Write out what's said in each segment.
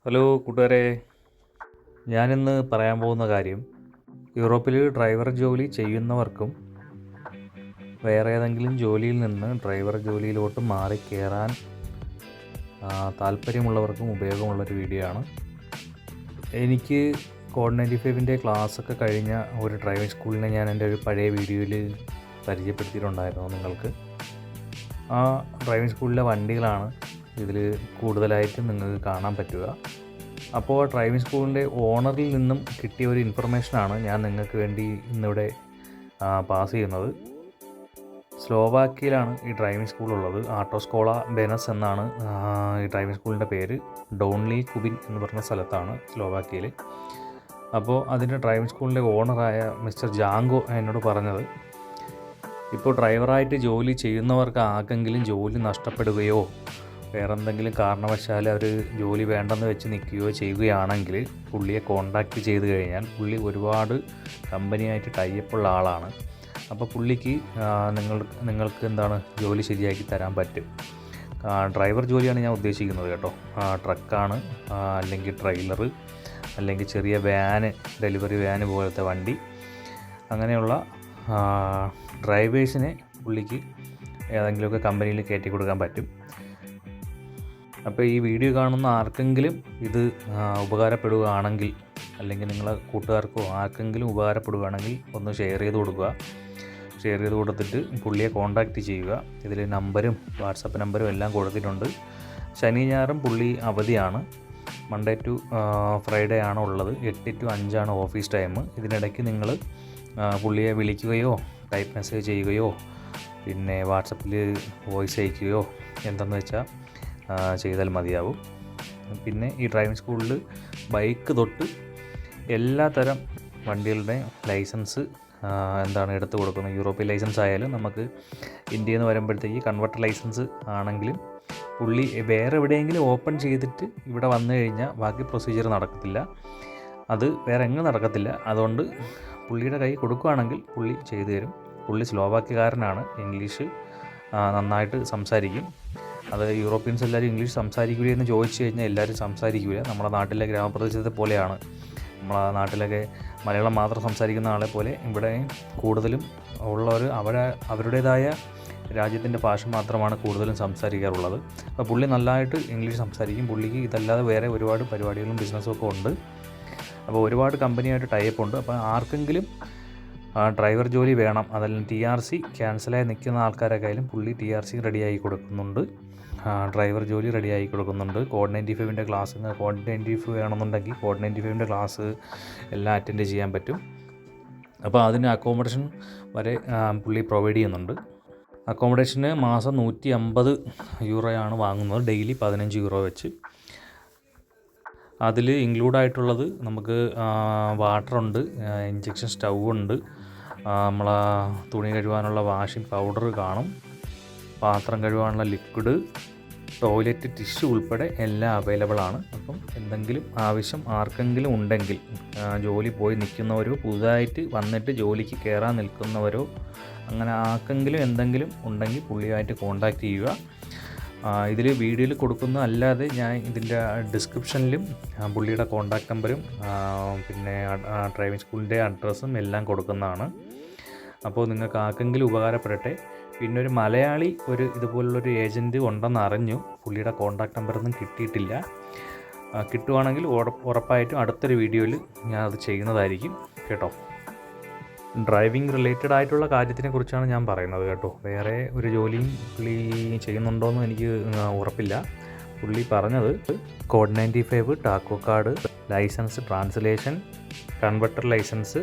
Hello കൂട്ടുകാരെ, ഞാനിന്ന് പറയാൻ പോകുന്ന കാര്യം യൂറോപ്പിൽ ഡ്രൈവർ ജോലി ചെയ്യുന്നവർക്കും വേറെ ഏതെങ്കിലും ജോലിയിൽ നിന്ന് ഡ്രൈവർ ജോലിയിലോട്ട് മാറി കയറാൻ താല്പര്യമുള്ളവർക്കും ഉപയോഗമുള്ളൊരു വീഡിയോ ആണ്. എനിക്ക് കോഡ് 95ൻ്റെ ക്ലാസ്സൊക്കെ കഴിഞ്ഞ ഒരു ഡ്രൈവിംഗ് സ്കൂളിനെ ഞാൻ എൻ്റെ ഒരു പഴയ വീഡിയോയിൽ പരിചയപ്പെടുത്തിയിട്ടുണ്ടായിരുന്നു നിങ്ങൾക്ക്. ആ ഡ്രൈവിംഗ് സ്കൂളിലെ വണ്ടികളാണ് ഇതിൽ കൂടുതലായിട്ട് നിങ്ങൾക്ക് കാണാൻ പറ്റുക. അപ്പോൾ ഡ്രൈവിംഗ് സ്കൂളിൻ്റെ ഓണറിൽ നിന്നും കിട്ടിയ ഒരു ഇൻഫർമേഷനാണ് ഞാൻ നിങ്ങൾക്ക് വേണ്ടി ഇന്നിവിടെ പാസ് ചെയ്യുന്നത്. സ്ലോവാക്യയിലാണ് ഈ ഡ്രൈവിംഗ് സ്കൂളുള്ളത്. ആട്ടോസ്കോള ബെനസ് എന്നാണ് ഈ ഡ്രൈവിംഗ് സ്കൂളിൻ്റെ പേര്. ഡോൺലി കുബിൻ എന്ന് പറഞ്ഞ സ്ഥലത്താണ് സ്ലോവാക്യയിൽ. അപ്പോൾ അതിൻ്റെ ഡ്രൈവിംഗ് സ്കൂളിൻ്റെ ഓണറായ മിസ്റ്റർ ജാങ്കോ എന്നോട് പറഞ്ഞത്, ഇപ്പോൾ ഡ്രൈവറായിട്ട് ജോലി ചെയ്യുന്നവർക്ക് ആർക്കെങ്കിലും ജോലി നഷ്ടപ്പെടുകയോ വേറെ എന്തെങ്കിലും കാരണവശാൽ അവർ ജോലി വേണ്ടെന്ന് വെച്ച് നിൽക്കുകയോ ചെയ്യുകയാണെങ്കിൽ പുള്ളിയെ കോൺടാക്റ്റ് ചെയ്ത് കഴിഞ്ഞാൽ പുള്ളി ഒരുപാട് കമ്പനിയായിട്ട് ടൈപ്പുള്ള ആളാണ്. അപ്പോൾ പുള്ളിക്ക് നിങ്ങൾക്ക് എന്താണ് ജോലി ശരിയാക്കി തരാൻ പറ്റും. ഡ്രൈവർ ജോലിയാണ് ഞാൻ ഉദ്ദേശിക്കുന്നത് കേട്ടോ. ട്രക്കാണ്, അല്ലെങ്കിൽ ട്രെയിലർ, അല്ലെങ്കിൽ ചെറിയ വാന്, ഡെലിവറി വാന് പോലത്തെ വണ്ടി, അങ്ങനെയുള്ള ഡ്രൈവേഴ്സിനെ പുള്ളിക്ക് ഏതെങ്കിലുമൊക്കെ കമ്പനിയിൽ കയറ്റി കൊടുക്കാൻ പറ്റും. അപ്പോൾ ഈ വീഡിയോ കാണുന്ന ആർക്കെങ്കിലും ഇത് ഉപകാരപ്പെടുകയാണെങ്കിൽ, അല്ലെങ്കിൽ നിങ്ങളെ കൂട്ടുകാർക്കോ ആർക്കെങ്കിലും ഉപകാരപ്പെടുകയാണെങ്കിൽ ഒന്ന് ഷെയർ ചെയ്ത് കൊടുക്കുക. ഷെയർ ചെയ്ത് കൊടുത്തിട്ട് പുള്ളിയെ കോൺടാക്റ്റ് ചെയ്യുക. ഇതിൽ നമ്പരും വാട്സപ്പ് നമ്പരും എല്ലാം കൊടുത്തിട്ടുണ്ട്. ശനി ഞായറും പുള്ളി അവധിയാണ്. മൺഡേ ടു ഫ്രൈഡേ ആണ് ഉള്ളത്. 8 to 5 ആണ് ഓഫീസ് ടൈം. ഇതിനിടയ്ക്ക് നിങ്ങൾ പുള്ളിയെ വിളിക്കുകയോ ടൈപ്പ് മെസ്സേജ് ചെയ്യുകയോ പിന്നെ വാട്സപ്പിൽ വോയിസ് അയക്കുകയോ എന്തെന്ന് വെച്ചാൽ ചെയ്താൽ മതിയാവും. പിന്നെ ഈ ഡ്രൈവിംഗ് സ്കൂളിൽ ബൈക്ക് തൊട്ട് എല്ലാ തരം വണ്ടികളുടെ ലൈസൻസ് എടുത്തു കൊടുക്കുന്നത്. യൂറോപ്യൻ ലൈസൻസ് ആയാലും നമുക്ക് ഇന്ത്യയിൽ നിന്ന് വരുമ്പോഴത്തേക്ക് കൺവെർട്ടർ ലൈസൻസ് ആണെങ്കിലും പുള്ളി വേറെ എവിടെയെങ്കിലും ഓപ്പൺ ചെയ്തിട്ട് ഇവിടെ വന്നു കഴിഞ്ഞാൽ ബാക്കി പ്രൊസീജിയർ നടക്കത്തില്ല. അത് വേറെ എങ്ങും നടക്കത്തില്ല. അതുകൊണ്ട് പുള്ളിയുടെ കൈ കൊടുക്കുകയാണെങ്കിൽ പുള്ളി ചെയ്തു തരും. പുള്ളി സ്ലോവാക്യക്കാരനാണ്. ഇംഗ്ലീഷ് നന്നായിട്ട് സംസാരിക്കും. അത് യൂറോപ്യൻസ് എല്ലാവരും ഇംഗ്ലീഷ് സംസാരിക്കില്ല എന്ന് ചോദിച്ചു കഴിഞ്ഞാൽ എല്ലാവരും സംസാരിക്കില്ല. നമ്മുടെ നാട്ടിലെ ഗ്രാമപ്രദേശത്തെ പോലെയാണ്. നമ്മളെ നാട്ടിലൊക്കെ മലയാളം മാത്രം സംസാരിക്കുന്ന ആളെ പോലെ ഇവിടെ കൂടുതലും ഉള്ളവർ അവരുടേതായ രാജ്യത്തിൻ്റെ ഭാഷ മാത്രമാണ് കൂടുതലും സംസാരിക്കാറുള്ളത്. അപ്പോൾ പുള്ളി നല്ലതായിട്ട് ഇംഗ്ലീഷ് സംസാരിക്കും. പുള്ളിക്ക് ഇതല്ലാതെ വേറെ ഒരുപാട് പരിപാടികളും ബിസിനസ്സും ഒക്കെ ഉണ്ട്. അപ്പോൾ ഒരുപാട് കമ്പനിയായിട്ട് ടൈപ്പ് ഉണ്ട്. അപ്പോൾ ആർക്കെങ്കിലും ഡ്രൈവർ ജോലി വേണം, അതെല്ലാം TRC ക്യാൻസലായി നിൽക്കുന്ന ആൾക്കാരൊക്കെ ആയാലും പുള്ളി TRC റെഡിയാക്കി കൊടുക്കുന്നുണ്ട്. ഡ്രൈവർ ജോലി റെഡിയാക്കി കൊടുക്കുന്നുണ്ട്. കോഡ് 95ൻ്റെ ക്ലാസ്, കോഡ് 95 വേണമെന്നുണ്ടെങ്കിൽ കോഡ് 95ൻ്റെ ക്ലാസ് എല്ലാം അറ്റൻഡ് ചെയ്യാൻ പറ്റും. അപ്പോൾ അതിന് അക്കോമഡേഷൻ വരെ പുള്ളി പ്രൊവൈഡ് ചെയ്യുന്നുണ്ട്. അക്കോമഡേഷന് മാസം 150 യൂറോയാണ് വാങ്ങുന്നത്, ഡെയിലി 15 യൂറോ വെച്ച്. അതിൽ ഇൻക്ലൂഡായിട്ടുള്ളത് നമുക്ക് വാട്ടറുണ്ട്, ഇഞ്ചക്ഷൻ സ്റ്റൗ ഉണ്ട്, നമ്മളെ തുണി കഴുകാനുള്ള വാഷിംഗ് പൗഡർ കാണും, പാത്രം കഴുകാനുള്ള ലിക്വിഡ്, ടോയ്ലറ്റ് ടിഷ്യൂ ഉൾപ്പെടെ എല്ലാം അവൈലബിൾ ആണ്. അപ്പം എന്തെങ്കിലും ആവശ്യം ആർക്കെങ്കിലും ഉണ്ടെങ്കിൽ, ജോലി പോയി നിൽക്കുന്നവരോ പുതുതായിട്ട് വന്നിട്ട് ജോലിക്ക് കയറാൻ നിൽക്കുന്നവരോ അങ്ങനെ ആർക്കെങ്കിലും എന്തെങ്കിലും ഉണ്ടെങ്കിൽ പുള്ളിയായിട്ട് കോൺടാക്റ്റ് ചെയ്യുക. ഇതിൽ വീഡിയോയിൽ കൊടുക്കുന്ന അല്ലാതെ ഞാൻ ഇതിൻ്റെ ഡിസ്ക്രിപ്ഷനിലും പുള്ളിയുടെ കോൺടാക്റ്റ് നമ്പരും പിന്നെ ഡ്രൈവിംഗ് സ്കൂളിൻ്റെ അഡ്രസ്സും എല്ലാം കൊടുക്കുന്നതാണ്. അപ്പോൾ നിങ്ങൾക്ക് ആർക്കെങ്കിലും ഉപകാരപ്പെടട്ടെ. പിന്നെ ഒരു മലയാളി ഇതുപോലുള്ളൊരു ഏജൻറ്റ് ഉണ്ടെന്ന് അറിഞ്ഞു. പുള്ളിയുടെ കോൺടാക്റ്റ് നമ്പറൊന്നും കിട്ടിയിട്ടില്ല. കിട്ടുവാണെങ്കിൽ ഉറപ്പായിട്ടും അടുത്തൊരു വീഡിയോയിൽ ഞാൻ അത് ചെയ്യുന്നതായിരിക്കും കേട്ടോ. ഡ്രൈവിംഗ് റിലേറ്റഡ് ആയിട്ടുള്ള കാര്യത്തിനെ കുറിച്ചാണ് ഞാൻ പറയുന്നത് കേട്ടോ. വേറെ ഒരു ജോലിയും പുള്ളി ചെയ്യുന്നുണ്ടോയെന്നും എനിക്ക് ഉറപ്പില്ല. പുള്ളി പറഞ്ഞത് code 95, tacho card, license translation, converter license,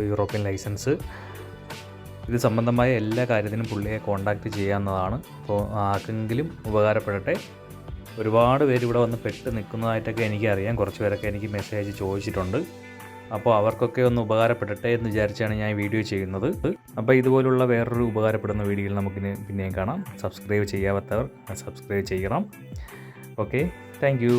European license, ഇത് സംബന്ധമായ എല്ലാ കാര്യത്തിനും പുള്ളിയെ കോൺടാക്റ്റ് ചെയ്യാവുന്നതാണ്. അപ്പോൾ ആർക്കെങ്കിലും ഉപകാരപ്പെടട്ടെ. ഒരുപാട് പേര് ഇവിടെ വന്ന് പെട്ട് നിൽക്കുന്നതായിട്ടൊക്കെ എനിക്കറിയാം. കുറച്ച് പേരൊക്കെ എനിക്ക് മെസ്സേജ് ചോദിച്ചിട്ടുണ്ട്. അപ്പോൾ അവർക്കൊക്കെ ഒന്ന് ഉപകാരപ്പെടട്ടെ എന്ന് വിചാരിച്ചാണ് ഞാൻ ഈ വീഡിയോ ചെയ്യുന്നത്. അപ്പോൾ ഇതുപോലുള്ള വേറൊരു ഉപകാരപ്പെടുന്ന വീഡിയോയിൽ നമുക്കിനി പിന്നെയും കാണാം. സബ്സ്ക്രൈബ് ചെയ്യാത്തവർ സബ്സ്ക്രൈബ് ചെയ്യണം. Okay, thank you.